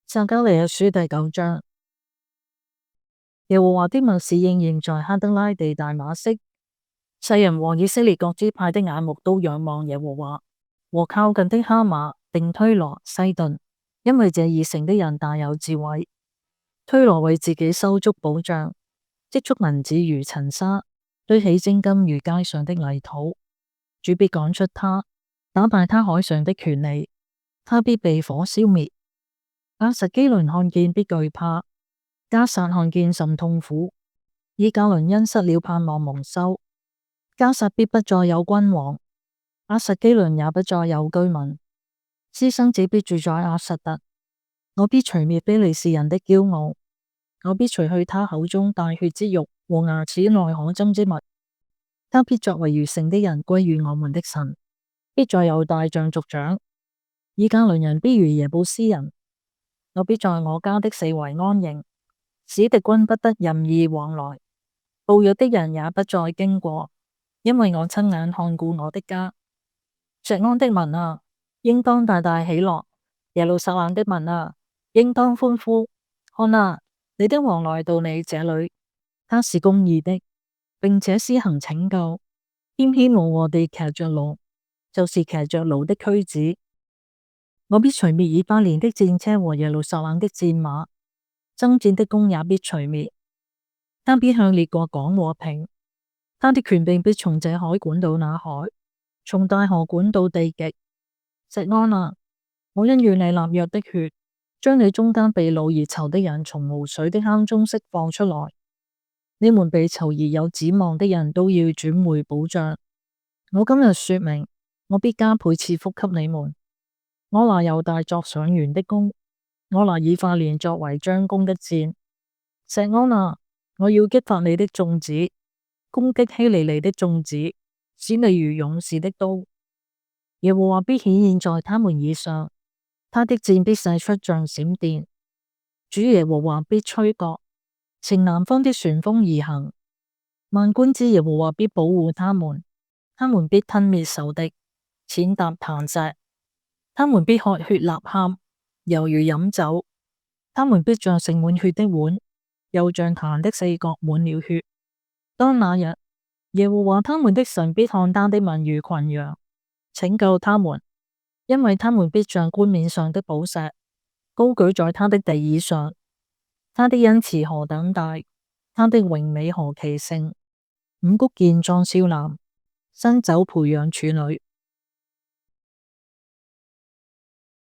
撒迦利亞書第9章。耶和華的默示應驗在哈德拉地大馬色，世人和以色列各支派的眼目都仰望耶和華，和靠近的哈馬並推羅、西頓，因為這二城的人大有智慧。推羅為自己修築保障，積蓄銀子如塵沙，堆起精金如街上的泥土。主必趕出他，打敗他海上的權利，他必被火消滅。亞實基倫看見必懼怕，迦薩看見甚痛苦，以革倫因失了盼望蒙羞。迦薩必不再有君王，亞實基倫也不再有居民，私生子必住在亞實突。我必除滅非利士人的驕傲，我必除去他口中帶血之肉和牙齒內可憎之物。他必作為餘剩的人歸於我們的神，必在猶大像族長，以革倫人必如耶布斯人。我必在我家的四圍安營，使敵軍不得任意往來，暴虐的人也不再經過，因為我親眼看顧我的家。錫安的民啊，應當大大喜樂；耶路撒冷的民啊，應當歡呼。看啊，你的王來到你這裏，他是公義的，並且施行拯救，謙謙和和地騎着驢，就是騎着驢的駒子。我必除滅以巴蓮的戰車和耶路撒冷的戰馬，爭戰的弓也必除滅。他必向列國講和平，他的權柄必從這海管到那海，從大河管到地極。錫安啊，我因與你立約的血，將你中間被擄而囚的人從無水的坑中釋放出來。你們被囚而有指望的人都要轉回保障。我今日說明，我必加倍賜福給你們。我拿猶大作上弦的弓，我拿以法蓮作為張弓的箭。錫安啊，我要擊發你的眾子，攻擊希利尼的眾子，使你如勇士的刀。耶和華必顯現在他們以上，他的箭必射出像閃電。主耶和華必吹角，乘南方的旋風而行。萬軍之耶和華必保護他們，他們必吞滅仇敵，踐踏磐石。他們必喝血吶喊，猶如飲酒。他們必像盛滿血的碗，又像壇的四角滿了血。當那日，耶和華他們的神必看他的民如群羊，拯救他們，因為他們必像冠冕上的寶石，高舉在他的地椅上。他的恩慈何等大，他的榮美何其盛！五穀健壯少男，新酒培養處女。